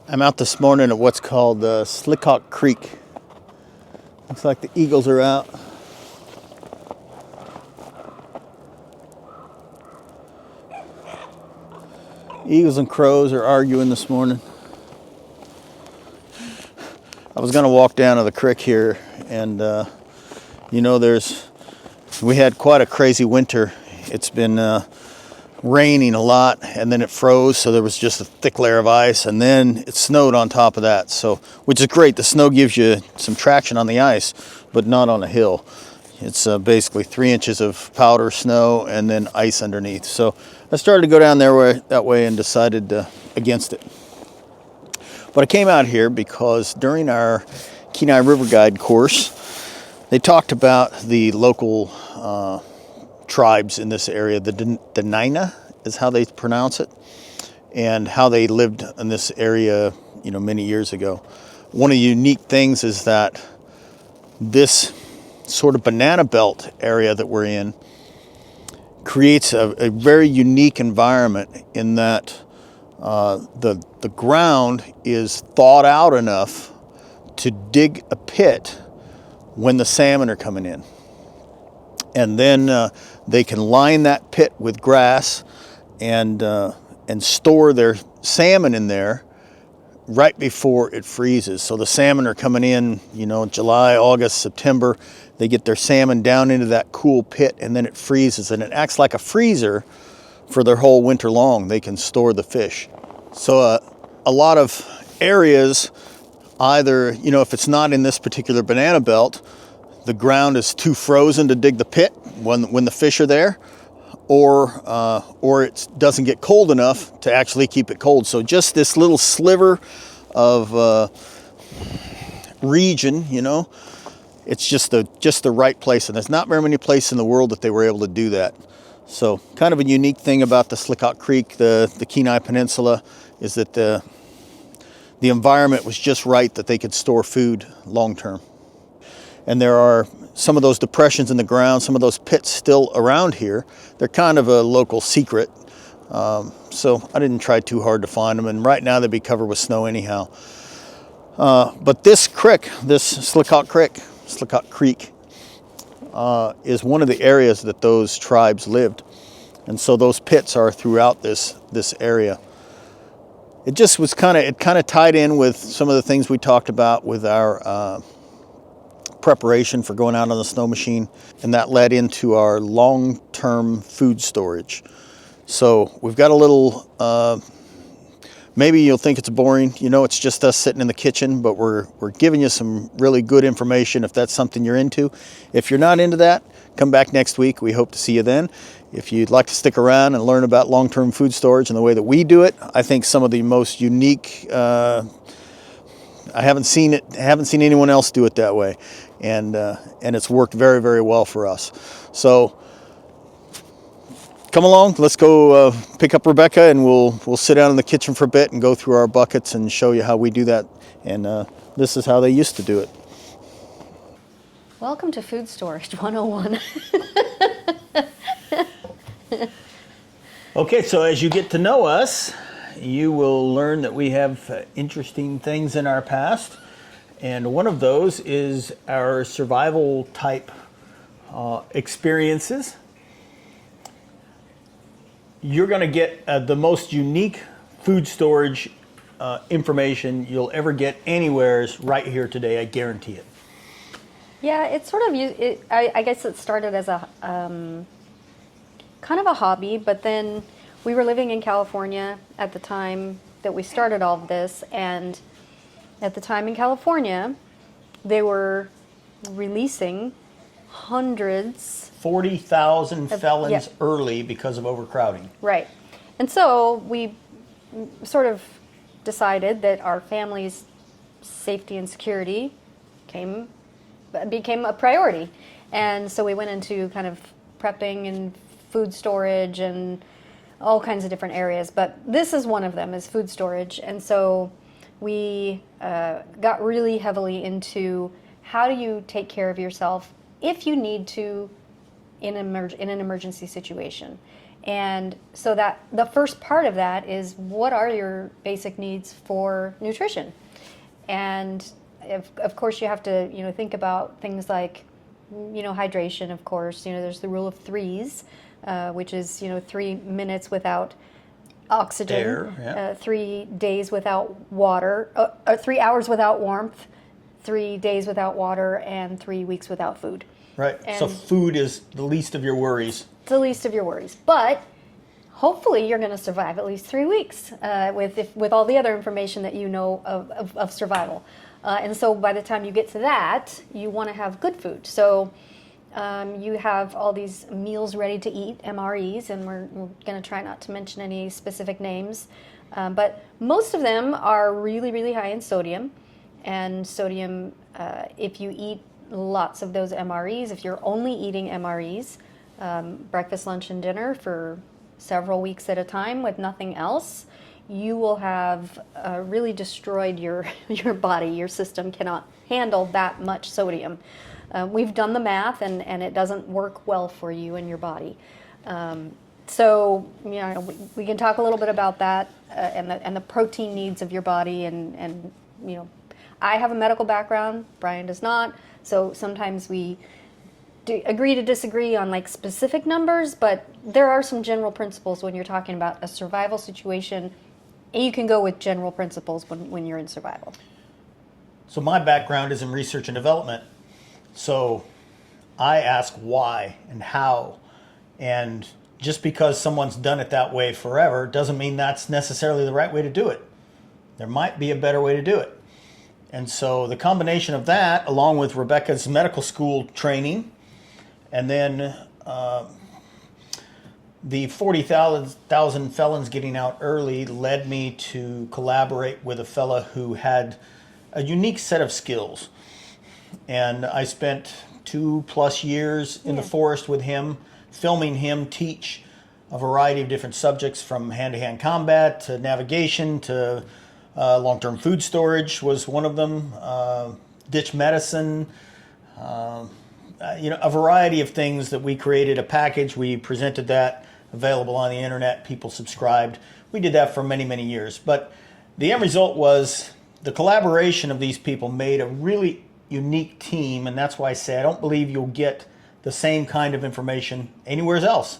I'm out this morning at what's called Slickock Creek. Looks like the eagles are out. Eagles and crows are arguing this morning. I was gonna walk down to the creek here, and we had quite a crazy winter. It's been raining a lot, and then it froze, so there was just a thick layer of ice, and then it snowed on top of that. So, which is great. The snow gives you some traction on the ice, but not on a hill. It's basically 3 inches of powder snow and then ice underneath. So I started to go down that way and decided against it. But I came out here because during our Kenai River Guide course, they talked about the local tribes in this area. The Dena'ina is how they pronounce it, and how they lived in this area, many years ago. One of the unique things is that this sort of banana belt area that we're in creates a very unique environment in that the ground is thawed out enough to dig a pit when the salmon are coming in. And then they can line that pit with grass and store their salmon in there right before it freezes. So the salmon are coming in, July, August, September. They get their salmon down into that cool pit, and then it freezes, and it acts like a freezer for their whole winter long. They can store the fish. So a lot of areas, either, if it's not in this particular banana belt, the ground is too frozen to dig the pit when the fish are there, or it doesn't get cold enough to actually keep it cold. So just this little sliver of region, it's just the right place, and there's not very many places in the world that they were able to do that. So kind of a unique thing about the Slickock Creek, the Kenai Peninsula, is that the environment was just right that they could store food long term. And there are some of those depressions in the ground, some of those pits still around here. They're kind of a local secret. So I didn't try too hard to find them. And right now they'd be covered with snow anyhow. But this creek, this Slickock Creek, is one of the areas that those tribes lived. And so those pits are throughout this area. It just was kind of tied in with some of the things we talked about with our preparation for going out on the snow machine, and that led into our long-term food storage. So we've got a little, maybe you'll think it's boring, it's just us sitting in the kitchen, but we're giving you some really good information if that's something you're into. If you're not into that, come back next week. We hope to see you then. If you'd like to stick around and learn about long-term food storage and the way that we do it, I think some of the most unique, I haven't seen anyone else do it that way. And it's worked very, very well for us. So come along, let's go pick up Rebecca, and we'll sit down in the kitchen for a bit and go through our buckets and show you how we do that. And this is how they used to do it. Welcome to Food Storage 101. Okay, so as you get to know us, you will learn that we have interesting things in our past. And one of those is our survival type experiences. You're going to get the most unique food storage information you'll ever get anywhere right here today, I guarantee it. Yeah, it's sort of, I guess it started as a kind of a hobby, but then we were living in California at the time that we started all of this, and at the time in California, they were releasing hundreds. 40,000 felons early because of overcrowding. Right. And so we sort of decided that our family's safety and security became a priority. And so we went into kind of prepping and food storage and all kinds of different areas. But this is one of them, is food storage. And so we got really heavily into how do you take care of yourself if you need to in an emergency situation. And so that the first part of that is, what are your basic needs for nutrition? And of course you have to, think about things like, hydration, of course. There's the rule of threes, which is, 3 minutes without oxygen, Air, yeah. 3 days without water, 3 hours without warmth, 3 days without water, and 3 weeks without food. Right. And so food is the least of your worries. it's the least of your worries. But hopefully you're going to survive at least 3 weeks with all the other information that you know of survival. And so by the time you get to that, you want to have good food. So you have all these meals ready to eat, MREs, and we're going to try not to mention any specific names. But most of them are really, really high in sodium. And sodium, if you eat lots of those MREs, if you're only eating MREs, breakfast, lunch, and dinner for several weeks at a time with nothing else, you will have really destroyed your body. Your system cannot handle that much sodium. We've done the math, and it doesn't work well for you and your body. So we can talk a little bit about that and the protein needs of your body, and I have a medical background. Brian does not. So sometimes we agree to disagree on like specific numbers, but there are some general principles when you're talking about a survival situation, and you can go with general principles when you're in survival. So my background is in research and development. So I ask why and how. And just because someone's done it that way forever doesn't mean that's necessarily the right way to do it. There might be a better way to do it. And so the combination of that, along with Rebecca's medical school training, and then the 40,000 felons getting out early led me to collaborate with a fella who had a unique set of skills. And I spent 2+ years in the forest with him, filming him teach a variety of different subjects, from hand-to-hand combat to navigation to long-term food storage was one of them, ditch medicine, a variety of things that we created a package. We presented that, available on the internet. People subscribed. We did that for many, many years. But the end result was the collaboration of these people made a really unique team, and that's why I say I don't believe you'll get the same kind of information anywhere else.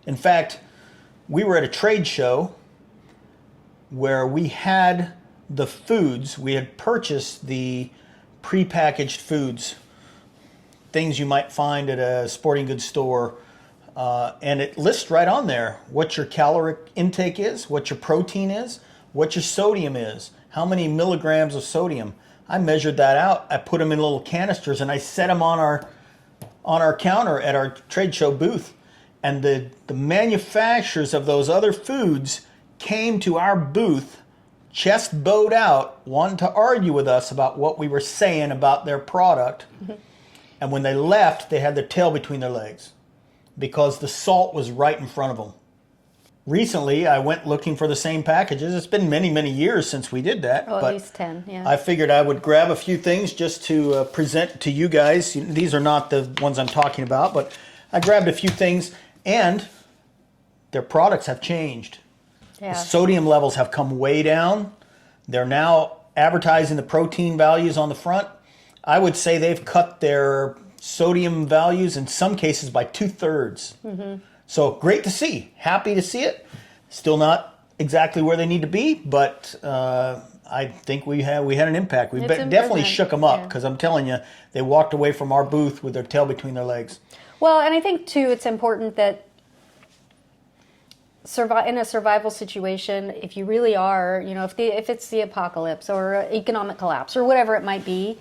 In fact, we were at a trade show where we had the foods. We had purchased the prepackaged foods, things you might find at a sporting goods store, and it lists right on there what your caloric intake is, what your protein is, what your sodium is, how many milligrams of sodium. I measured that out. I put them in little canisters, and I set them on our counter at our trade show booth. And the manufacturers of those other foods came to our booth, chest bowed out, wanting to argue with us about what we were saying about their product. Mm-hmm. And when they left, they had their tail between their legs because the salt was right in front of them. Recently, I went looking for the same packages. It's been many, many years since we did that. Oh, at least 10, yeah. I figured I would grab a few things just to present to you guys. These are not the ones I'm talking about, but I grabbed a few things, and their products have changed. Yeah. The sodium levels have come way down. They're now advertising the protein values on the front. I would say they've cut their sodium values in some cases by 2/3. Mm-hmm. So great to see. Happy to see it. Still not exactly where they need to be, but I think we had an impact. We definitely shook them up, because I'm telling you, they walked away from our booth with their tail between their legs. Well, and I think too, it's important that in a survival situation, if you really are, if it's the apocalypse or economic collapse or whatever it might be,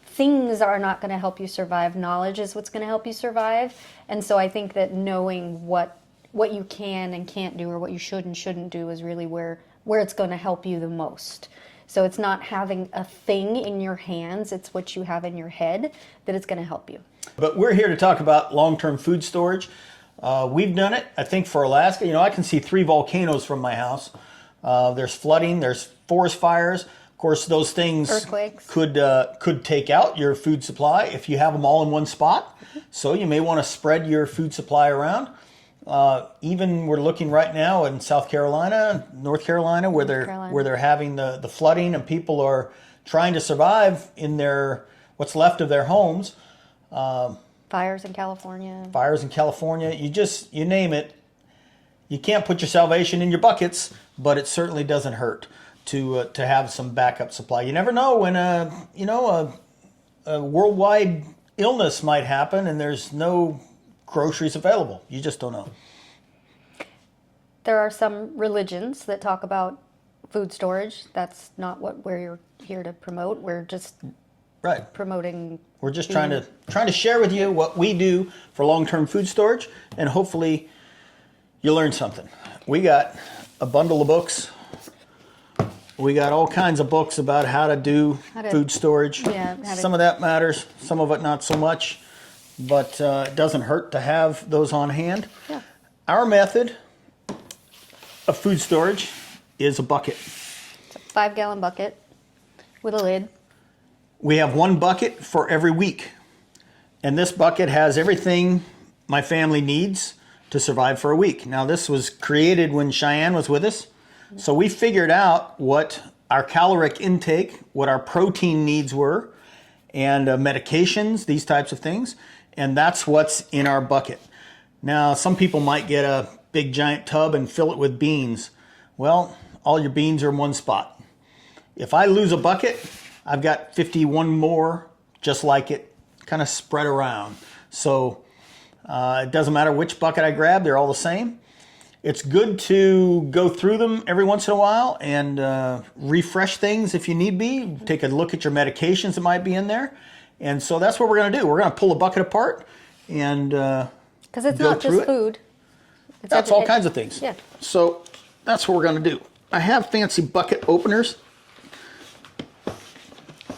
things are not going to help you survive. Knowledge is what's going to help you survive. And so I think that knowing what you can and can't do, or what you should and shouldn't do, is really where it's going to help you the most. So it's not having a thing in your hands, it's what you have in your head that it's going to help you. But we're here to talk about long-term food storage. We've done it, I think, for Alaska. I can see 3 volcanoes from my house. There's flooding, there's forest fires. Of course, those things could take out your food supply if you have them all in one spot. Mm-hmm. So you may want to spread your food supply around. Even we're looking right now in South Carolina, North Carolina, where they're having the flooding, and people are trying to survive in their what's left of their homes. Fires in California. Fires in California. You name it. You can't put your salvation in your buckets, but it certainly doesn't hurt to have some backup supply. You never know when a worldwide illness might happen and there's no groceries available. You just don't know. There are some religions that talk about food storage. That's not what we're here to promote. We're just promoting. We're just trying to share with you what we do for long-term food storage, and hopefully you learn something. We got a bundle of books. We got all kinds of books about how to do food storage. Yeah, some of that matters, some of it not so much, but it doesn't hurt to have those on hand. Yeah. Our method of food storage is a bucket. It's a 5-gallon bucket with a lid. We have one bucket for every week, and this bucket has everything my family needs to survive for a week. Now, this was created when Cheyenne was with us, so we figured out what our caloric intake, what our protein needs were, and medications, these types of things, and that's what's in our bucket. Now, some people might get a big giant tub and fill it with beans. Well, all your beans are in one spot. If I lose a bucket, I've got 51 more just like it, kind of spread around. So it doesn't matter which bucket I grab, they're all the same. It's good to go through them every once in a while and refresh things if you need be. Take a look at your medications that might be in there. And so that's what we're going to do. We're going to pull a bucket apart and because it's not just food. That's all kinds of things. Yeah. So that's what we're going to do. I have fancy bucket openers.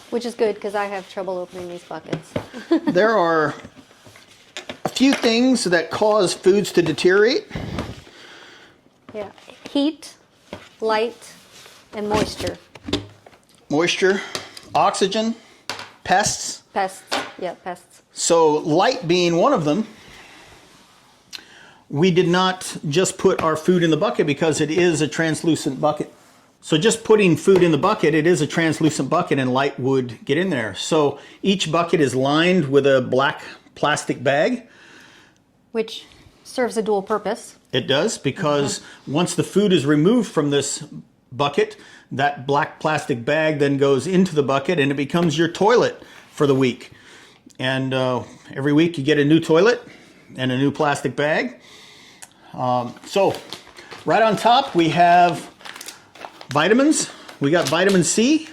Which is good because I have trouble opening these buckets. There are a few things that cause foods to deteriorate. Yeah. Heat, light, and moisture. Moisture, oxygen, pests. Pests. Yeah, pests. So light being one of them, we did not just put our food in the bucket because it is a translucent bucket. So just putting food in the bucket, it is a translucent bucket and light would get in there. So each bucket is lined with a black plastic bag. Which serves a dual purpose. It does, because once the food is removed from this bucket, that black plastic bag then goes into the bucket and it becomes your toilet for the week. And every week you get a new toilet and a new plastic bag. So right on top we have vitamins. We got vitamin C.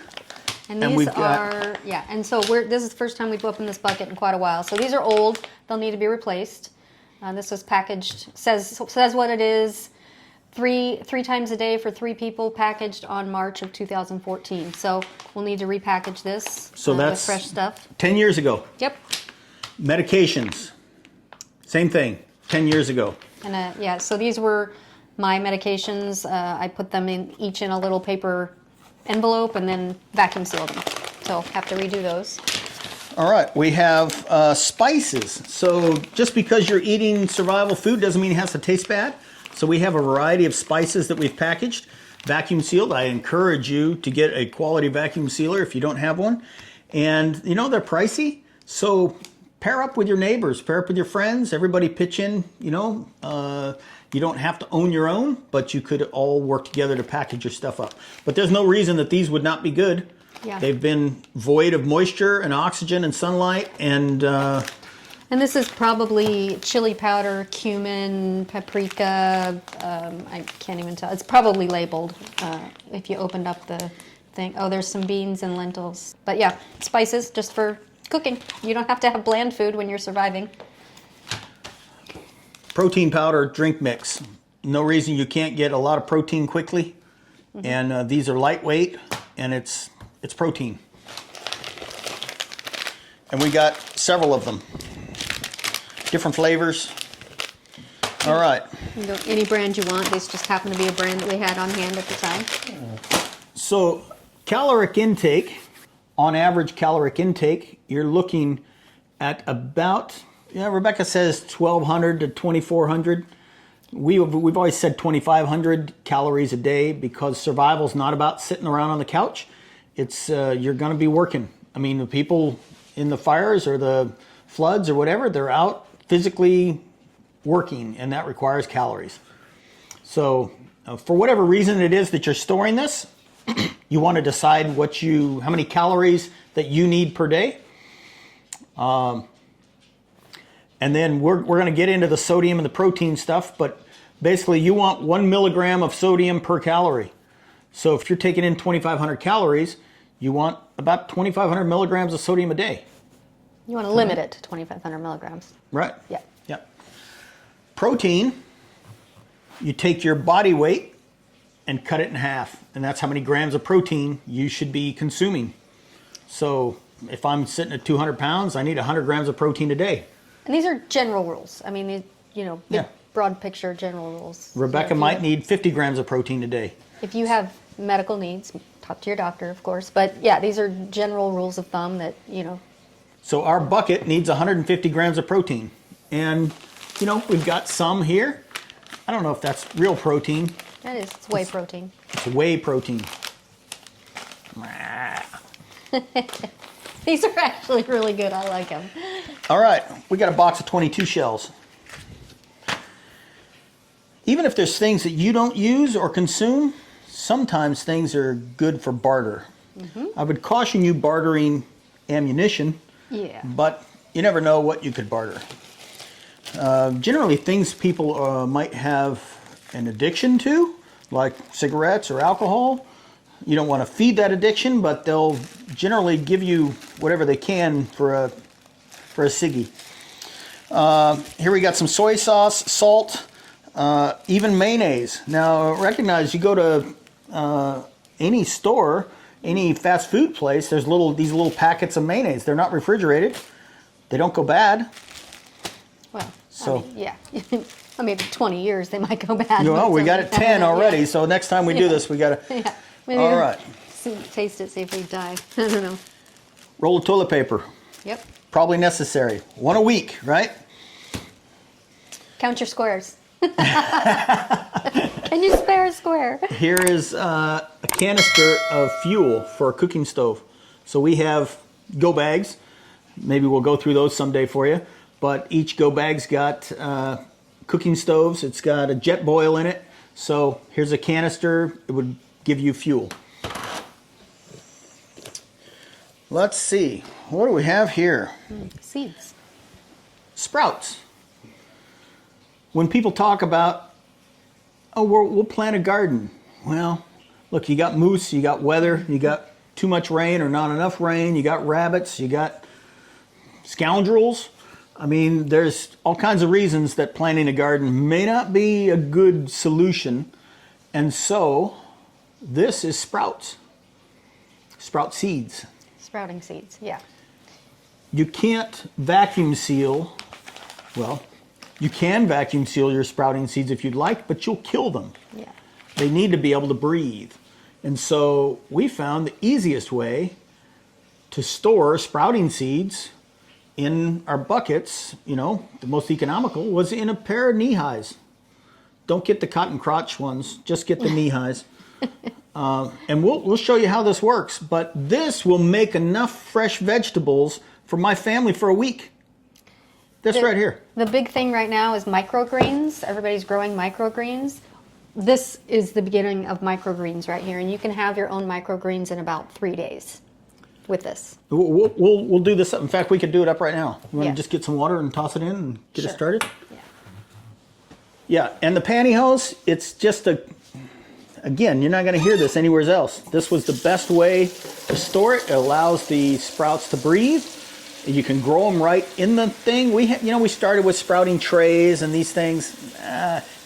And these are, and so this is the first time we've opened this bucket in quite a while. So these are old, they'll need to be replaced. This was packaged, says what it is, three times a day for 3 people, packaged on March of 2014. So we'll need to repackage this with fresh stuff. 10 years ago. Yep. Medications, same thing, 10 years ago. And so these were my medications. I put them each in a little paper envelope and then vacuum sealed them. So have to redo those. All right, we have spices. So just because you're eating survival food doesn't mean it has to taste bad. So we have a variety of spices that we've packaged, vacuum sealed. I encourage you to get a quality vacuum sealer if you don't have one. And you know, they're pricey. So pair up with your neighbors, pair up with your friends, everybody pitch in, you don't have to own your own, but you could all work together to package your stuff up. But there's no reason that these would not be good. Yeah. They've been void of moisture and oxygen and sunlight, and this is probably chili powder, cumin, paprika. I can't even tell. It's probably labeled if you opened up the thing. Oh, there's some beans and lentils. But yeah, spices just for cooking. You don't have to have bland food when you're surviving. Protein powder drink mix. No reason you can't get a lot of protein quickly. Mm-hmm. And these are lightweight, and it's protein. And we got several of them. Different flavors. All right. You can go any brand you want. These just happen to be a brand that we had on hand at the time. So caloric intake, on average caloric intake, you're looking at about, Rebecca says 1,200 to 2,400 We've always said 2,500 calories a day because survival's not about sitting around on the couch. It's you're going to be working. I mean, the people in the fires or the floods or whatever, they're out physically working, and that requires calories. So for whatever reason it is that you're storing this, you want to decide how many calories that you need per day. And then we're going to get into the sodium and the protein stuff, but basically you want 1 milligram of sodium per calorie. So if you're taking in 2,500 calories, you want about 2,500 milligrams of sodium a day. You want to limit it to 2,500 milligrams. Right. Yeah. Yeah. Protein, you take your body weight and cut it in half, and that's how many grams of protein you should be consuming. So if I'm sitting at 200 pounds, I need 100 grams of protein a day. And these are general rules. I mean, big, Yeah. broad picture general rules. Rebecca might need 50 grams of protein a day. If you have medical needs, talk to your doctor, of course. But yeah, these are general rules of thumb that, So our bucket needs 150 grams of protein. And, we've got some here. I don't know if that's real protein. that is, it's whey protein. It's whey protein. These are actually really good. I like them. All right, we got a box of 22 shells. Even if there's things that you don't use or consume, sometimes things are good for barter. Mm-hmm. I would caution you bartering ammunition, Yeah. but you never know what you could barter. Generally, things people might have an addiction to, like cigarettes or alcohol, you don't want to feed that addiction, but they'll generally give you whatever they can for a ciggy. Here we got some soy sauce, salt, even mayonnaise. Now recognize, you go to any store, any fast food place, there's these little packets of mayonnaise. They're not refrigerated. They don't go bad. Well, So yeah. Maybe 20 years they might go bad. We got it 10 already, Yeah. so next time we do this, we got to... Yeah. Maybe All right. Taste it, see if we die. I don't know. Roll of toilet paper. Yep. Probably necessary. One a week, right? Count your squares. Can you spare a square? Here is a canister of fuel for a cooking stove. So we have go bags. Maybe we'll go through those someday for you. But each go bag's got cooking stoves. It's got a jet boil in it. So here's a canister. It would give you fuel. Let's see. What do we have here? Seeds. Sprouts. When people talk about, we'll plant a garden. Well, look, you got moose, you got weather, you got too much rain or not enough rain, you got rabbits, you got scoundrels. I mean, there's all kinds of reasons that planting a garden may not be a good solution. And so, this is sprouts. Sprout seeds. Sprouting seeds, yeah. You can't vacuum seal, you can vacuum seal your sprouting seeds if you'd like, but you'll kill them. Yeah. They need to be able to breathe. And so we found the easiest way to store sprouting seeds in our buckets, the most economical, was in a pair of knee highs. Don't get the cotton crotch ones, just get the knee highs. And we'll show you how this works, but this will make enough fresh vegetables for my family for a week. This right here. The big thing right now is microgreens. Everybody's growing microgreens. This is the beginning of microgreens right here, and you can have your own microgreens in about 3 days with this. We'll do this. In fact, we could do it up right now. You want Yeah. to just get some water and toss it in and get it Sure. started? Yeah. Yeah, and the pantyhose, it's just again, you're not going to hear this anywhere else. This was the best way to store it. It allows the sprouts to breathe. You can grow them right in the thing. We started with sprouting trays and these things.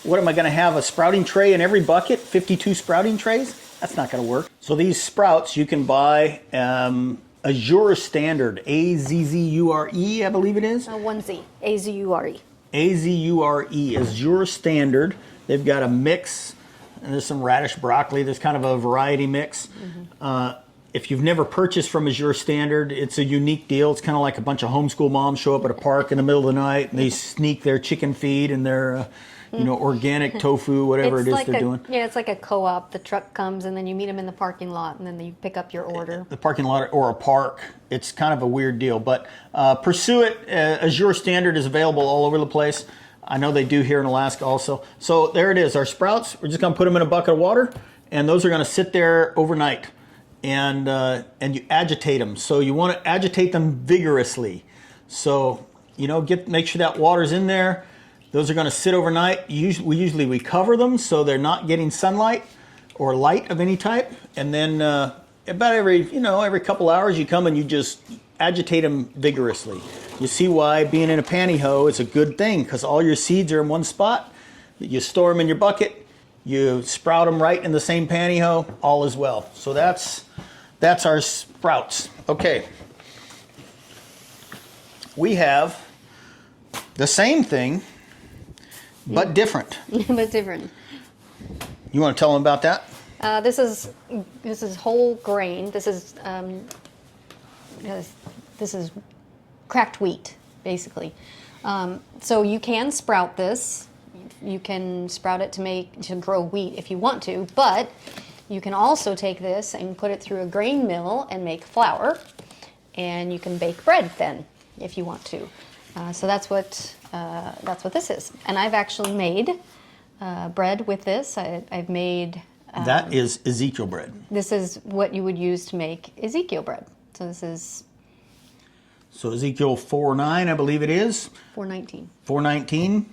What am I going to have, a sprouting tray in every bucket? 52 sprouting trays? That's not going to work. So these sprouts, you can buy Azure Standard, A-Z-Z-U-R-E, I believe it is. One Z, A-Z-U-R-E. A-Z-U-R-E, Azure Standard. They've got a mix, and there's some radish broccoli. There's kind of a variety mix. Mm-hmm. If you've never purchased from Azure Standard, it's a unique deal. It's kind of like a bunch of homeschool moms show up at a park in the middle of the night, and they sneak their chicken feed and their you know, organic tofu, whatever it is like they're doing. Yeah, it's like a co-op. The truck comes and then you meet them in the parking lot and then you pick up your order. The parking lot or a park. It's kind of a weird deal, but pursue it. Azure Standard is available all over the place. I know they do here in Alaska also. So there it is, our sprouts. We're just gonna put them in a bucket of water, and those are gonna sit there overnight. And you agitate them. So you want to agitate them vigorously. So, you know, make sure that water's in there. Those are going to sit overnight. We cover them so they're not getting sunlight or light of any type. And then about every couple hours you come and you just agitate them vigorously. You see why being in a pantyhose is a good thing, because all your seeds are in one spot. You store them in your bucket. You sprout them right in the same pantyhose, all is well. So that's our sprouts. Okay. We have the same thing, but different. But different. You want to tell them about that? This is whole grain. This is cracked wheat, basically. So you can sprout this. You can sprout it to grow wheat if you want to, but you can also take this and put it through a grain mill and make flour, and you can bake bread then if you want to. So that's what this is. And I've actually made bread with this. I've made. That is Ezekiel bread. This is what you would use to make Ezekiel bread. So this is. So Ezekiel 4:9, I believe it is. 4:19. 4:19.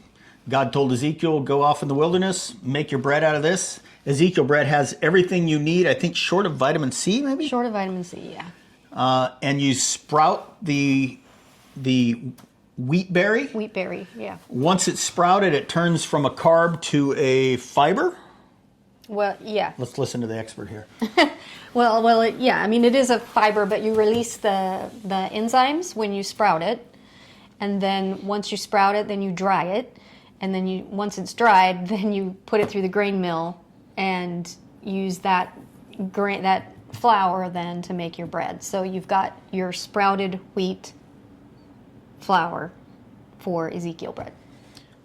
God told Ezekiel, go off in the wilderness, make your bread out of this. Ezekiel bread has everything you need, I think short of vitamin C, maybe? Short of vitamin C, yeah. And you sprout the wheat berry. Wheat berry, yeah. Once it's sprouted, it turns from a carb to a fiber. Well, yeah. Let's listen to the expert here. Yeah. I mean, it is a fiber, but you release the enzymes when you sprout it, and then once you sprout it, then you dry it. And then once it's dried, then you put it through the grain mill and use that flour then to make your bread. So you've got your sprouted wheat flour for Ezekiel bread.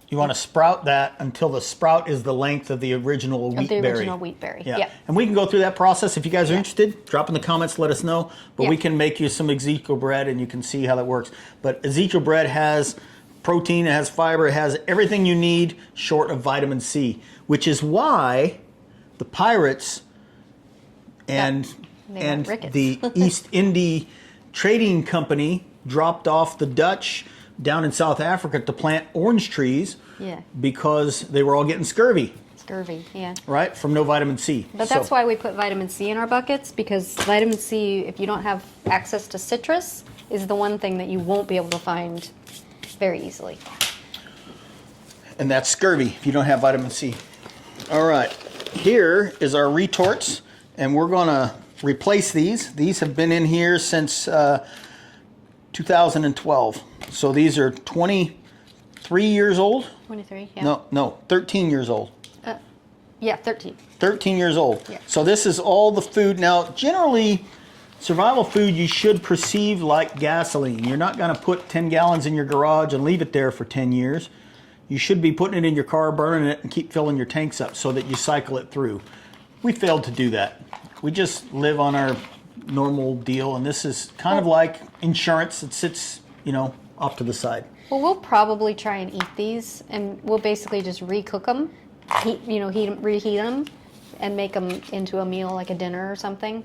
You want to sprout that until the sprout is the length of the original wheat berry. The original wheat berry, yeah. And we can go through that process. If you guys are interested, drop in the comments, let us know. But we can make you some Ezekiel bread and you can see how that works. But Ezekiel bread has protein, it has fiber, it has everything you need short of vitamin C, which is why the pirates and the East India Trading Company dropped off the Dutch down in South Africa to plant orange trees because they were all getting scurvy. Scurvy, yeah. Right, from no vitamin C. But that's why we put vitamin C in our buckets, because vitamin C, if you don't have access to citrus, is the one thing that you won't be able to find very easily. And that's scurvy if you don't have vitamin C. All right, here is our retorts, and we're gonna replace these. These have been in here since 2012. So these are 23 years old? 23, yeah. No, 13 years old. Yeah, 13. 13 years old. Yeah. So this is all the food. Now, generally, survival food you should perceive like gasoline. You're not going to put 10 gallons in your garage and leave it there for 10 years. You should be putting it in your car, burning it, and keep filling your tanks up so that you cycle it through. We failed to do that. We just live on our normal deal, and this is kind of like insurance. It sits, off to the side. Well, we'll probably try and eat these, and we'll basically just recook them, reheat them, and make them into a meal like a dinner or something.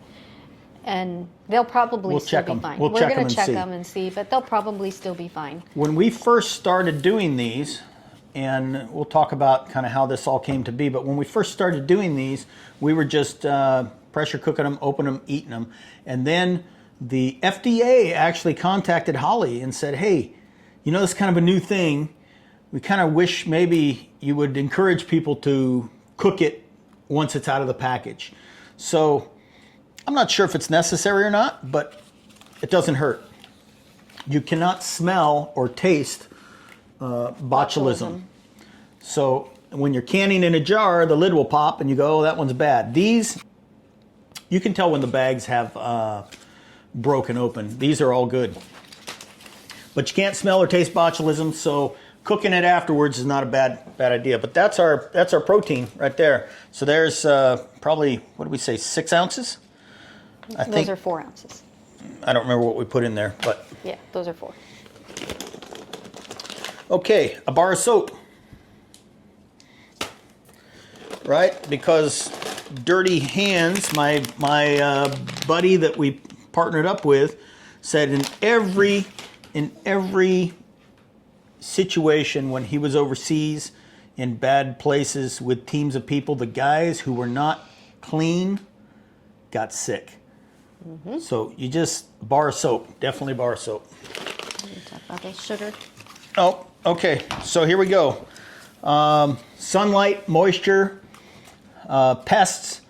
And they'll probably still be fine. We're going to check them and see, but they'll probably still be fine. When we first started doing these, and we'll talk about kind of how this all came to be, but when we first started doing these, we were just pressure cooking them, opening them, eating them. And then the FDA actually contacted Holly and said, hey, this is kind of a new thing. We kind of wish maybe you would encourage people to cook it once it's out of the package. So I'm not sure if it's necessary or not, but it doesn't hurt. You cannot smell or taste botulism. So when you're canning in a jar, the lid will pop and you go, oh, that one's bad. These, you can tell when the bags have broken open. These are all good. But you can't smell or taste botulism, so cooking it afterwards is not a bad idea. But that's our protein right there. So there's probably, what do we say, 6 ounces? Those are 4 ounces. I don't remember what we put in there, but yeah, those are 4. Okay, a bar of soap. Right, because Dirty Hands, my buddy that we partnered up with, said in every situation when he was overseas in bad places with teams of people, the guys who were not clean got sick. Mm-hmm. So you just, bar of soap, definitely bar of soap. Talk about the sugar. Oh, okay. So here we go. Sunlight, moisture, pests.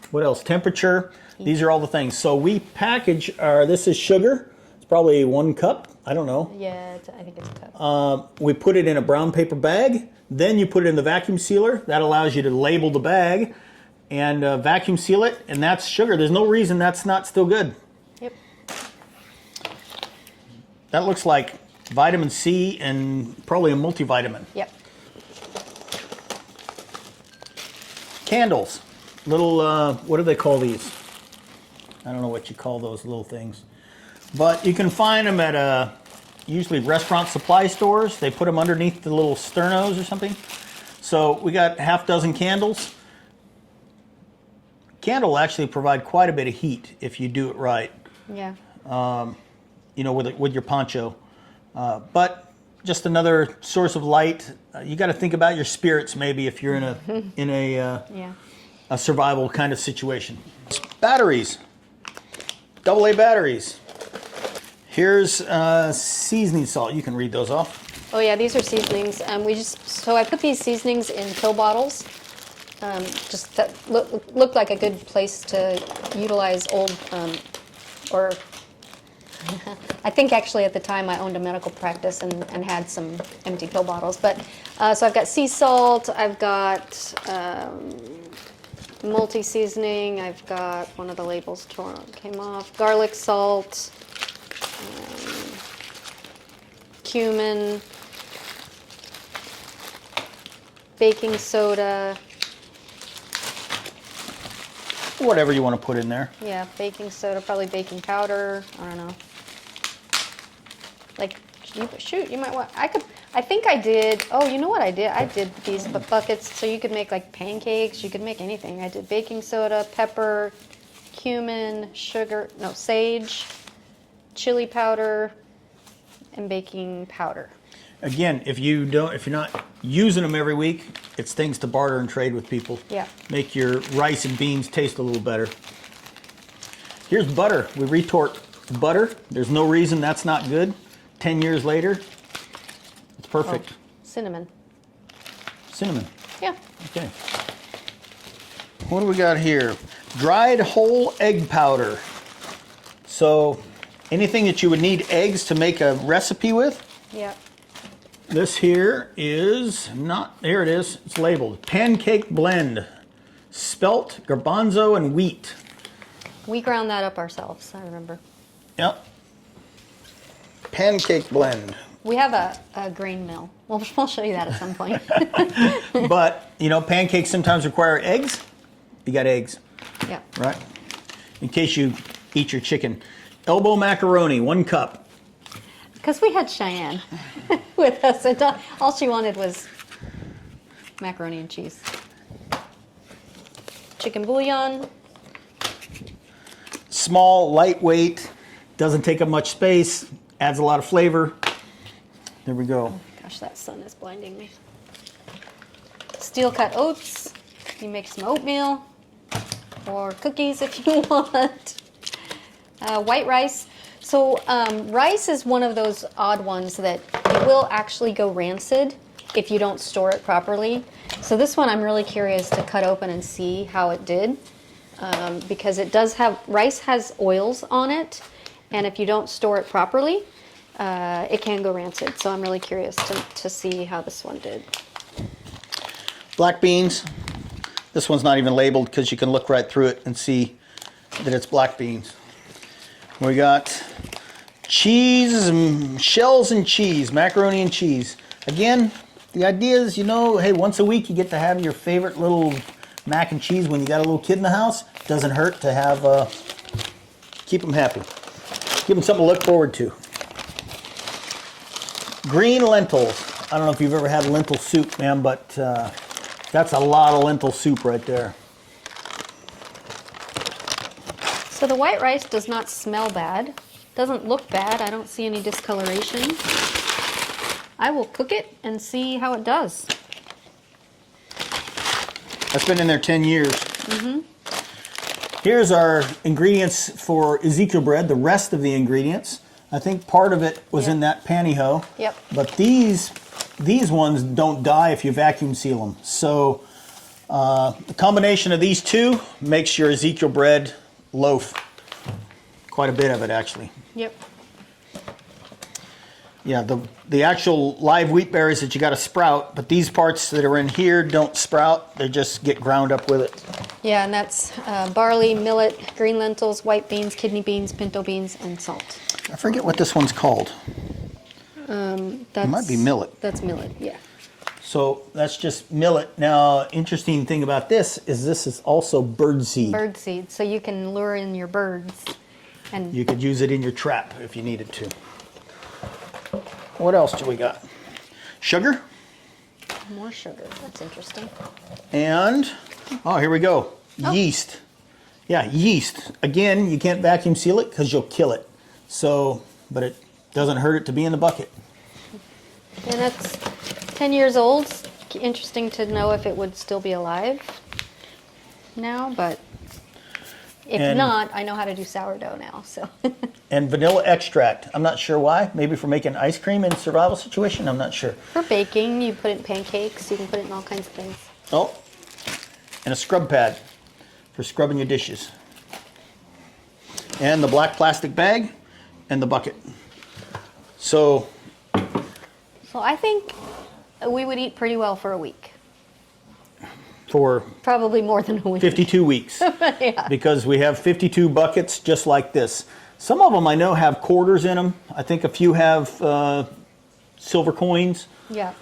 What else? Temperature. These are all the things. So we package this is sugar. It's probably 1 cup. I don't know. Yeah, I think it's a cup. We put it in a brown paper bag. Then you put it in the vacuum sealer. That allows you to label the bag and vacuum seal it. And that's sugar. There's no reason that's not still good. Yep. That looks like vitamin C and probably a multivitamin. Yep. Candles. Little, what do they call these? I don't know what you call those little things. But you can find them at usually restaurant supply stores. They put them underneath the little sternos or something. So we got half dozen candles. Candle will actually provide quite a bit of heat if you do it right. Yeah. You know, with your poncho. But just another source of light. You got to think about your spirits maybe if you're in a survival kind of situation. Batteries. AA batteries. Here's seasoning salt. You can read those off. Oh yeah, these are seasonings. So I put these seasonings in pill bottles. Just that looked like a good place to utilize old, or I think actually at the time I owned a medical practice and had some empty pill bottles. But so I've got sea salt. I've got multi-seasoning. I've got one of the labels came off. Garlic salt. Cumin, baking soda. Whatever you want to put in there. Yeah, baking soda, probably baking powder. I don't know. Like, shoot, you might want. I think I did. Oh, you know what I did? I did these buckets so you could make like pancakes. You could make anything. I did baking soda, pepper, cumin, sugar. No, sage, chili powder, and baking powder. Again, if you're not using them every week, it's things to barter and trade with people. Yeah. Make your rice and beans taste a little better. Here's butter. We retort butter. There's no reason that's not good. 10 years later, it's perfect. Oh, cinnamon. Cinnamon. Yeah. Okay. What do we got here? Dried whole egg powder. So anything that you would need eggs to make a recipe with. Yeah. This here is not, there it is, it's labeled pancake blend, spelt, garbanzo, and wheat. We ground that up ourselves, I remember. Yep. Pancake blend. We have a grain mill. We'll show you that at some point. But, you know, pancakes sometimes require eggs. You got eggs. Yeah. Right? In case you eat your chicken. Elbow macaroni, 1 cup. Because we had Cheyenne with us, and all she wanted was macaroni and cheese. Chicken bouillon. Small, lightweight, doesn't take up much space, adds a lot of flavor. There we go. Oh, gosh, that sun is blinding me. Steel cut oats. You make some oatmeal or cookies if you want. White rice. So rice is one of those odd ones that it will actually go rancid if you don't store it properly. So this one I'm really curious to cut open and see how it did, because it does have, rice has oils on it, and if you don't store it properly, it can go rancid. So I'm really curious to see how this one did. Black beans. This one's not even labeled because you can look right through it and see that it's black beans. We got cheese, shells and cheese, macaroni and cheese. Again, the idea is, hey, once a week you get to have your favorite little mac and cheese when you got a little kid in the house. Doesn't hurt to have, keep them happy. Give them something to look forward to. Green lentils. I don't know if you've ever had lentil soup, man, but that's a lot of lentil soup right there. So the white rice does not smell bad. Doesn't look bad. I don't see any discoloration. I will cook it and see how it does. That's been in there 10 years. Here's our ingredients for Ezekiel bread, the rest of the ingredients. I think part of it was in that pantyhose. Yep. But these ones don't die if you vacuum seal them. So the combination of these two makes your Ezekiel bread loaf. Quite a bit of it, actually. Yep. Yeah, the actual live wheat berries that you got to sprout, but these parts that are in here don't sprout. They just get ground up with it. Yeah, and that's barley, millet, green lentils, white beans, kidney beans, pinto beans, and salt. I forget what this one's called. It might be millet. That's millet, yeah. So that's just millet. Now, interesting thing about this is also bird seed. Bird seed, so you can lure in your birds. And You could use it in your trap if you needed to. What else do we got? Sugar. more sugar, that's interesting. And, oh, here we go. Oh. Yeast. Yeah, yeast. Again, you can't vacuum seal it because you'll kill it. So, but it doesn't hurt it to be in the bucket. And that's 10 years old. Interesting to know if it would still be alive now, but if not, I know how to do sourdough now, so. And vanilla extract. I'm not sure why. Maybe for making ice cream in a survival situation. I'm not sure. For baking, you put it in pancakes. You can put it in all kinds of things. Oh, and a scrub pad for scrubbing your dishes. And the black plastic bag and the bucket. So I think we would eat pretty well for a week. for Probably more than a week. 52 weeks. Yeah. Because we have 52 buckets just like this. Some of them I know have quarters in them. I think a few have silver coins. Yeah.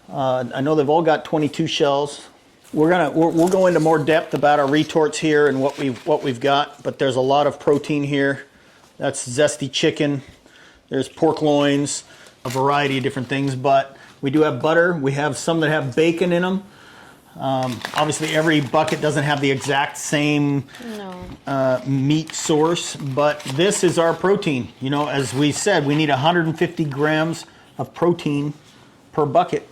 I know they've all got 22 shells. We'll go into more depth about our retorts here and what we've got, but there's a lot of protein here. That's zesty chicken. There's pork loins, a variety of different things, but we do have butter. We have some that have bacon in them. Obviously, every bucket doesn't have the exact same meat source, but this is our protein. You know, as we said, we need 150 grams of protein per bucket.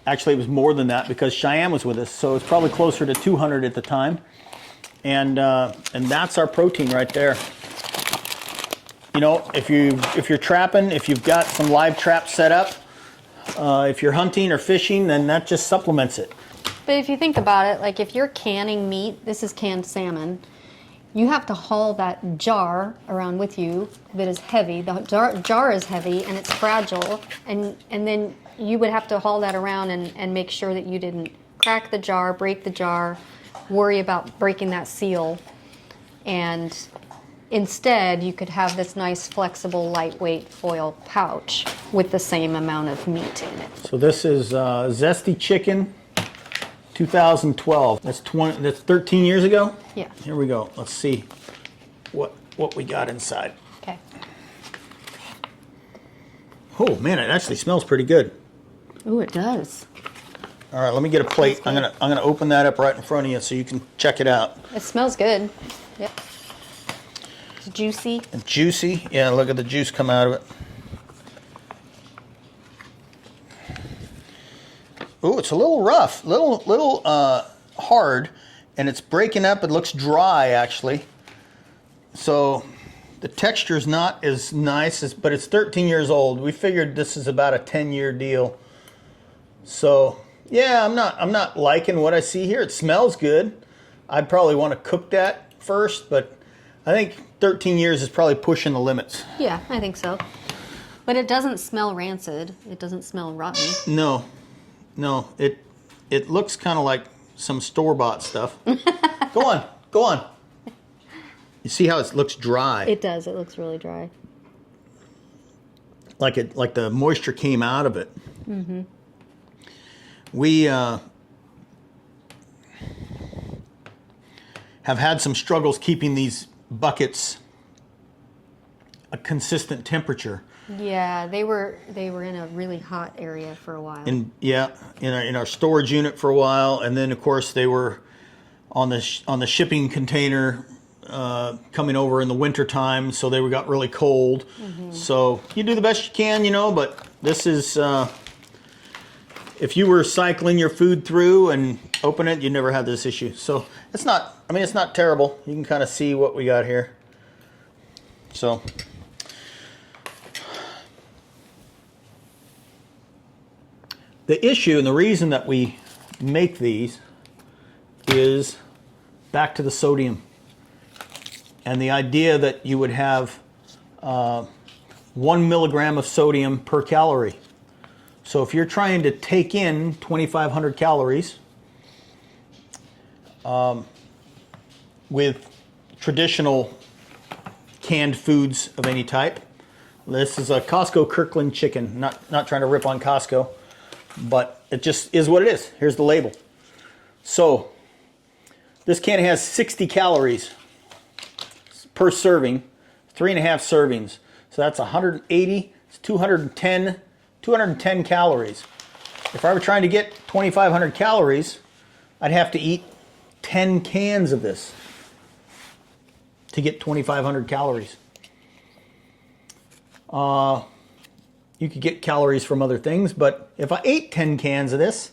Actually, it was more than that because Cheyenne was with us, so it's probably closer to 200 at the time. And that's our protein right there. You know, if you're trapping, if you've got some live traps set up, if you're hunting or fishing, then that just supplements it. But if you think about it, like if you're canning meat, this is canned salmon, you have to haul that jar around with you that is heavy. The jar is heavy and it's fragile, and then you would have to haul that around and make sure that you didn't crack the jar, break the jar, worry about breaking that seal. And instead, you could have this nice, flexible, lightweight foil pouch with the same amount of meat in it. So this is Zesty Chicken 2012. That's 13 years ago? Yeah. Here we go. Let's see what we got inside. Okay. Oh man, it actually smells pretty good. Ooh, it does. All right, let me get a plate. I'm gonna open that up right in front of you so you can check it out. It smells good. Yep. It's juicy. And juicy. Yeah, look at the juice come out of it. Ooh, it's a little rough, little hard, and it's breaking up. It looks dry actually. So the texture's not as nice, but it's 13 years old. We figured this is about a 10-year deal. So yeah, I'm not liking what I see here. It smells good. I'd probably want to cook that first, but I think 13 years is probably pushing the limits. Yeah, I think so. But it doesn't smell rancid. It doesn't smell rotten. No, it looks kind of like some store-bought stuff. Go on. You see how it looks dry? It does. It looks really dry. like the moisture came out of it. We have had some struggles keeping these buckets a consistent temperature. Yeah, they were in a really hot area for a while. In our storage unit for a while, and then of course they were on the shipping container coming over in the winter time, so they got really cold. So you do the best you can, you know, but this is if you were cycling your food through and open it, you'd never have this issue. So it's not, I mean, it's not terrible. You can kind of see what we got here. So the issue and the reason that we make these is back to the sodium and the idea that you would have 1 milligram of sodium per calorie. So if you're trying to take in 2,500 calories with traditional canned foods of any type, this is a Costco Kirkland chicken. Not trying to rip on Costco, but it just is what it is. Here's the label. So this can has 60 calories per serving, 3.5 servings. So that's 180, it's 210 calories. If I were trying to get 2,500 calories, I'd have to eat 10 cans of this to get 2,500 calories. You could get calories from other things, but if I ate 10 cans of this,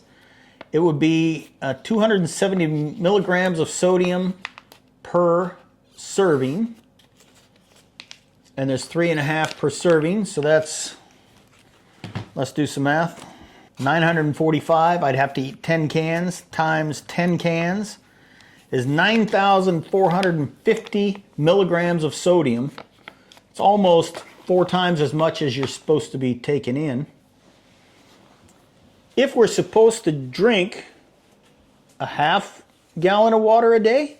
it would be 270 milligrams of sodium per serving. And there's 3.5 per serving, so that's, let's do some math. 945, I'd have to eat 10 cans times 10 cans is 9,450 milligrams of sodium. It's almost 4 times as much as you're supposed to be taking in. If we're supposed to drink a half gallon of water a day,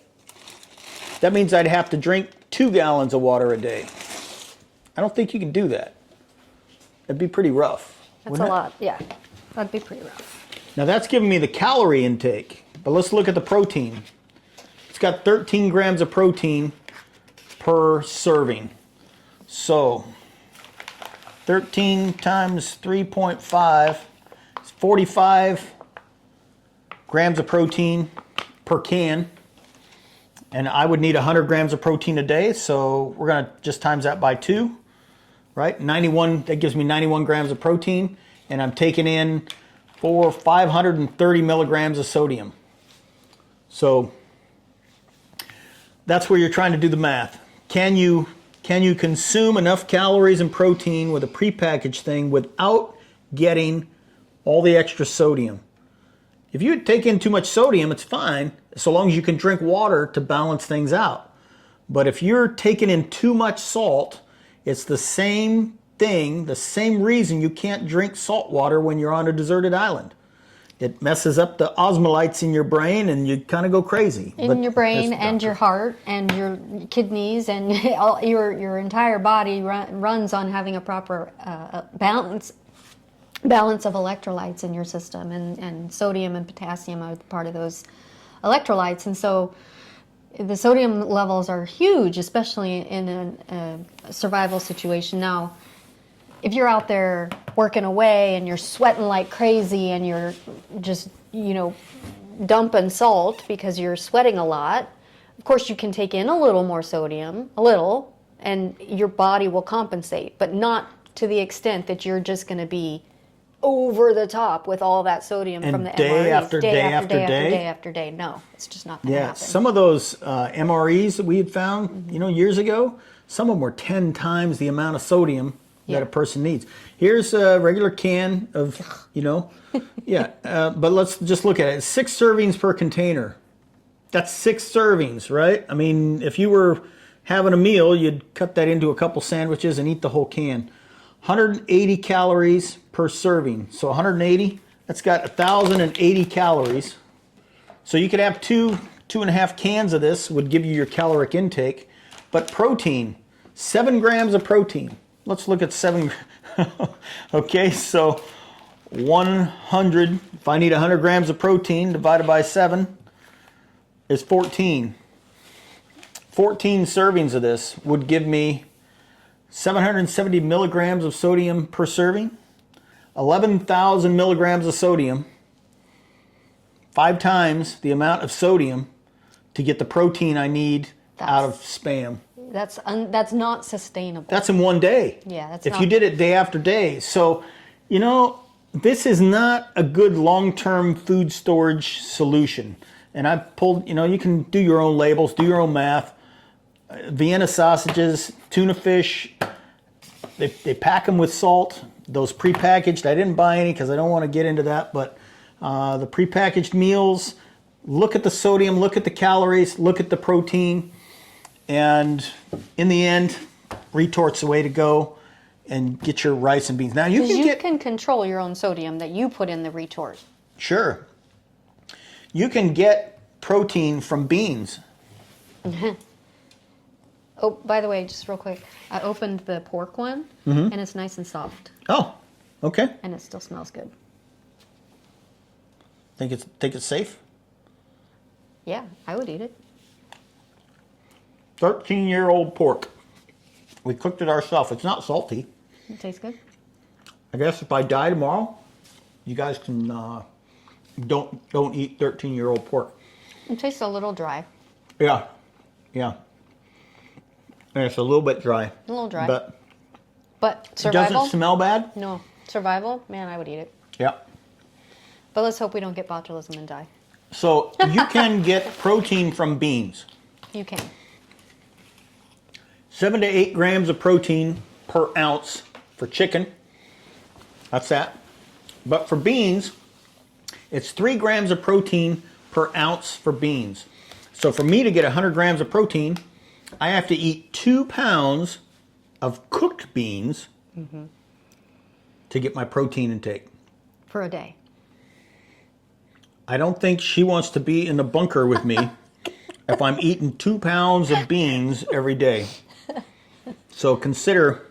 that means I'd have to drink 2 gallons of water a day. I don't think you can do that. That'd be pretty rough. That's a lot, yeah. That'd be pretty rough. Now that's giving me the calorie intake, but let's look at the protein. It's got 13 grams of protein per serving. So 13 times 3.5 is 45 grams of protein per can. And I would need 100 grams of protein a day, so we're going to just times that by 2, right? 91, that gives me 91 grams of protein, and I'm taking in 530 milligrams of sodium. So that's where you're trying to do the math. Can you consume enough calories and protein with a prepackaged thing without getting all the extra sodium? If you take in too much sodium, it's fine, so long as you can drink water to balance things out. But if you're taking in too much salt, it's the same thing, the same reason you can't drink salt water when you're on a deserted island. It messes up the osmolytes in your brain and you kind of go crazy. In your brain and your heart and your kidneys and your entire body runs on having a proper balance of electrolytes in your system, and sodium and potassium are part of those electrolytes. And so the sodium levels are huge, especially in a survival situation. Now, if you're out there working away and you're sweating like crazy and you're just, dumping salt because you're sweating a lot, of course you can take in a little more sodium, and your body will compensate, but not to the extent that you're just going to be over the top with all that sodium from the day MREs. after day after day? Day after day. No, it's just not going to happen. Some of those MREs that we had found, years ago, some of them were 10 times the amount of sodium that a person needs. Here's a regular can of, but let's just look at it. 6 servings per container. That's 6 servings, right? I mean, if you were having a meal, you'd cut that into a couple sandwiches and eat the whole can. 180 calories per serving. So 180, that's got 1,080 calories. So you could have 2.5 cans of this would give you your caloric intake. But protein, 7 grams of protein. Let's look at 7. Okay, so 100, if I need 100 grams of protein divided by 7 is 14. 14 servings of this would give me 770 milligrams of sodium per serving, 11,000 milligrams of sodium, 5 times the amount of sodium to get the protein I need out of Spam. That's not sustainable. That's in one day. Yeah, that's if you did it day after day. So, you know, this is not a good long-term food storage solution. And I pulled, you know, you can do your own labels, do your own math. Vienna sausages, tuna fish, they pack them with salt. Those prepackaged, I didn't buy any because I don't want to get into that, but the prepackaged meals, look at the sodium, look at the calories, look at the protein, and in the end, retort's the way to go, and get your rice and beans. Now you can control your own sodium that you put in the retort. Sure. You can get protein from beans. Oh, by the way, just real quick, I opened the pork one, and it's nice and soft. Oh, okay. And it still smells good. Think it's safe? Yeah, I would eat it. 13-year-old pork. We cooked it ourselves. It's not salty. It tastes good. I guess if I die tomorrow, you guys can don't eat 13-year-old pork. It tastes a little dry. Yeah, yeah. And it's a little bit dry. A little dry. But survival? It doesn't smell bad. No. Survival? Man, I would eat it. Yeah. But let's hope we don't get botulism and die. So you can get protein from beans. You can. 7 to 8 grams of protein per ounce for chicken. That's that. But for beans, it's 3 grams of protein per ounce for beans. So for me to get 100 grams of protein, I have to eat 2 pounds of cooked beans to get my protein intake. For a day. I don't think she wants to be in the bunker with me if I'm eating 2 pounds of beans every day. So consider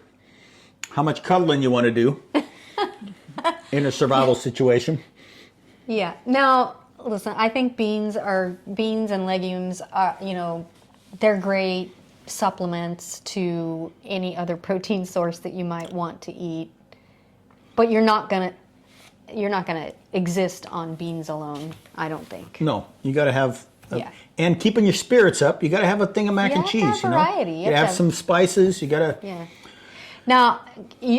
how much cuddling you want to do in a survival situation. Yeah. Now, listen, I think beans and legumes are, you know, they're great supplements to any other protein source that you might want to eat. But you're not gonna exist on beans alone, I don't think. No, you got to have. Yeah. And keeping your spirits up, you got to have a thing of mac and cheese. You have variety. You have some spices. You got to. Yeah. Now,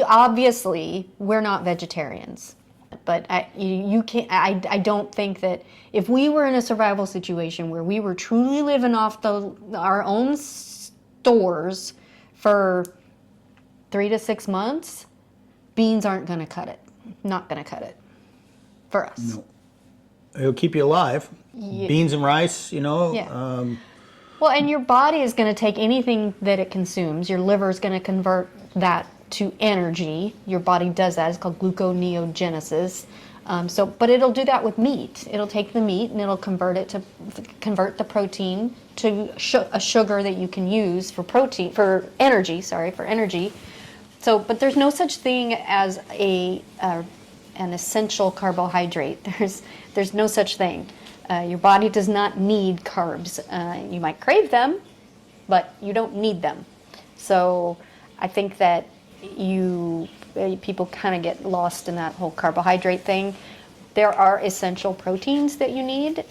obviously, we're not vegetarians, but you can't. I don't think that if we were in a survival situation where we were truly living off our own stores for 3 to 6 months, beans aren't going to cut it. Not going to cut it for us. No. It'll keep you alive. Yeah. Beans and rice, you know. Yeah. Well, and your body is going to take anything that it consumes. Your liver is going to convert that to energy. Your body does that. It's called gluconeogenesis. But it'll do that with meat. It'll take the meat and it'll convert the protein to a sugar that you can use for energy. So, but there's no such thing as an essential carbohydrate. There's no such thing. Your body does not need carbs. You might crave them, but you don't need them. So I think that people kind of get lost in that whole carbohydrate thing. There are essential proteins that you need.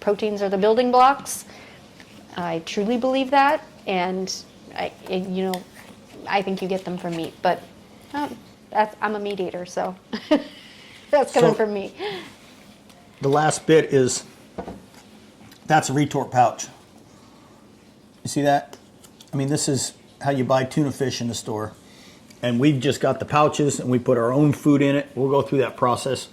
Proteins are the building blocks. I truly believe that, and I think you get them from meat. But I'm a meat eater, so that's coming from me. The last bit is, that's a retort pouch. You see that? I mean, this is how you buy tuna fish in the store. And we've just got the pouches and we put our own food in it. We'll go through that process.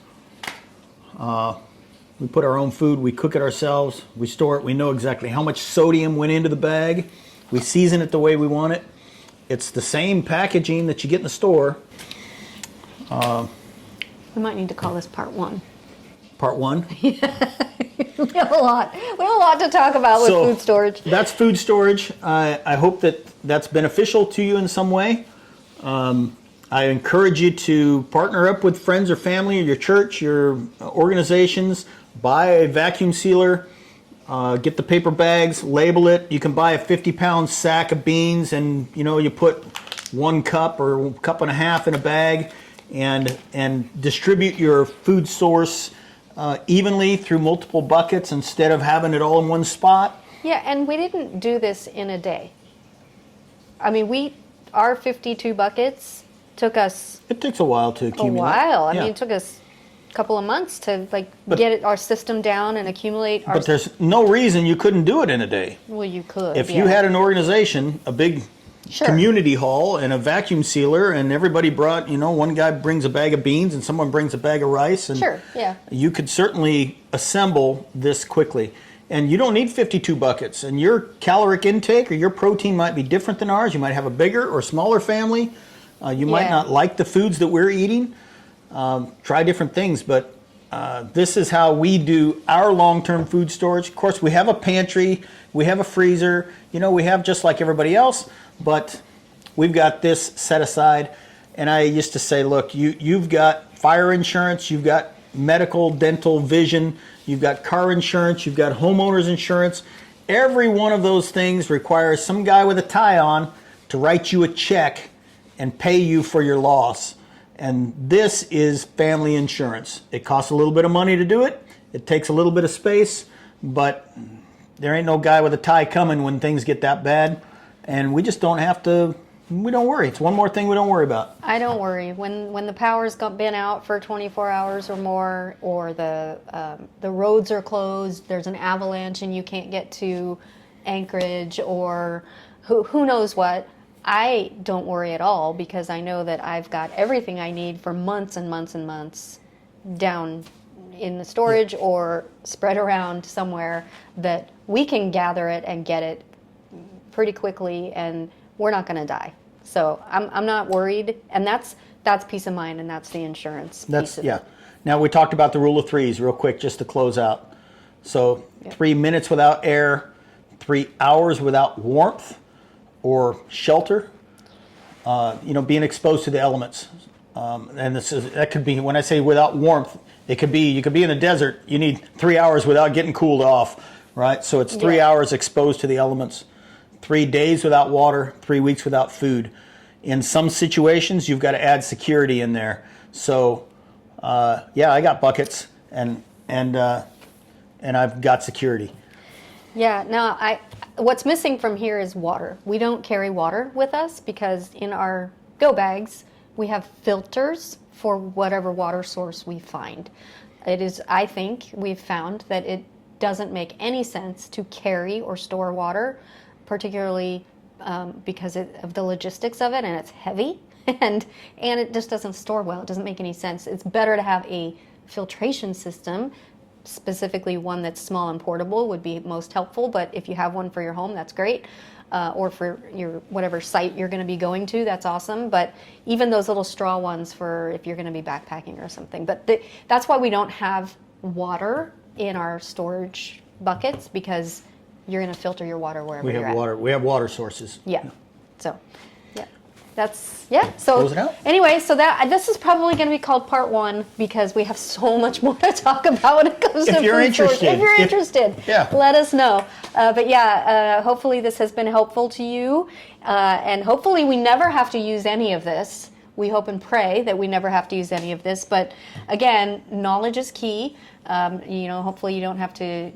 We put our own food, we cook it ourselves, we store it, we know exactly how much sodium went into the bag. We season it the way we want it. It's the same packaging that you get in the store. We might need to call this part 1. Part 1? We have a lot to talk about with food storage. That's food storage. I hope that's beneficial to you in some way. I I encourage you to partner up with friends or family or your church, your organizations. Buy a vacuum sealer. Get the paper bags, label it. You can buy a 50-pound sack of beans, and you put 1 cup or 1.5 cups in a bag, and distribute your food source evenly through multiple buckets instead of having it all in one spot. Yeah, and we didn't do this in a day. I mean, our 52 buckets took us It takes a while to accumulate. a while. I Yeah. mean, it took us a couple of months to get our system down and accumulate. But there's no reason you couldn't do it in a day. Well, you could. If you had an organization, a big Sure. community hall, and a vacuum sealer, and everybody brought, one guy brings a bag of beans and someone brings a bag of rice, and Sure, yeah. you could certainly assemble this quickly. And you don't need 52 buckets. And your caloric intake or your protein might be different than ours. You might have a bigger or smaller family. You might not like the foods that we're eating. Try different things, but this is how we do our long-term food storage. Of course, we have a pantry, we have a freezer, we have just like everybody else, but we've got this set aside. And I used to say, look, you've got fire insurance, you've got medical, dental, vision, you've got car insurance, you've got homeowners insurance. Every one of those things requires some guy with a tie on to write you a check and pay you for your loss. And this is family insurance. It costs a little bit of money to do it. It takes a little bit of space, but there ain't no guy with a tie coming when things get that bad. And we just don't have to, we don't worry. It's one more thing we don't worry about. I don't worry. When the power's been out for 24 hours or more, or the roads are closed, there's an avalanche and you can't get to Anchorage, or who knows what, I don't worry at all, because I know that I've got everything I need for months and months and months down in the storage or spread around somewhere that we can gather it and get it pretty quickly, and we're not going to die. So I'm not worried, and that's peace of mind, and that's the insurance piece of it. Now we talked about the rule of threes real quick just to close out. So 3 minutes without air, 3 hours without warmth or shelter, being exposed to the elements. And that could be, when I say without warmth, you could be in the desert, you need 3 hours without getting cooled off, right? So it's 3 hours exposed to the elements. 3 days without water, 3 weeks without food. In some situations, you've got to add security in there. So, I got buckets and I've got security. Yeah. Now, what's missing from here is water. We don't carry water with us because in our go bags we have filters for whatever water source we find. I think we've found that it doesn't make any sense to carry or store water, particularly because of the logistics of it, and it's heavy, and it just doesn't store well. It doesn't make any sense. It's better to have a filtration system, specifically one that's small and portable would be most helpful, but if you have one for your home, that's great, or for your whatever site you're going to be going to, that's awesome. But even those little straw ones for if you're going to be backpacking or something. But that's why we don't have water in our storage buckets, because you're going to filter your water wherever you're at. We have water sources. Yeah. So, So close it out. Anyway, so this is probably going to be called part 1, because we have so much more to talk about when it comes to food storage. If you're interested, let us know. Hopefully this has been helpful to you, and hopefully we never have to use any of this. We hope and pray that we never have to use any of this. But again, knowledge is key. Hopefully you don't have to,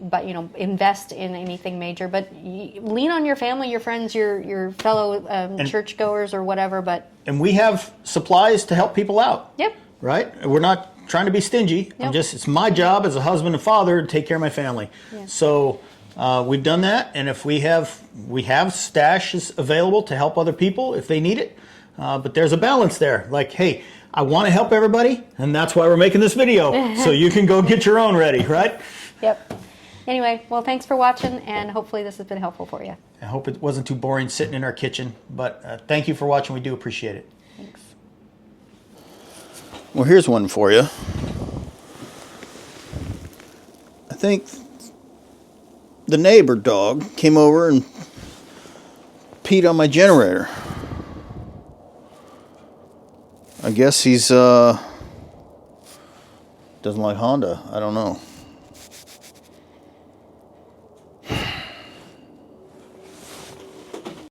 invest in anything major. But lean on your family, your friends, your fellow churchgoers or whatever. And we have supplies to help people out. Yep. Right? We're not trying to be stingy. Nope. It's my job as a husband and father to take care of my family. Yeah. So we've done that, and if we have stashes available to help other people if they need it. But there's a balance there. Like, hey, I want to help everybody, and that's why we're making this video. So you can go get your own ready, right? Yep. Anyway, well, thanks for watching, and hopefully this has been helpful for you. I hope it wasn't too boring sitting in our kitchen, but thank you for watching. We do appreciate it. Thanks. Well, here's one for you. I think the neighbor dog came over and peed on my generator. I guess he's doesn't like Honda. I don't know.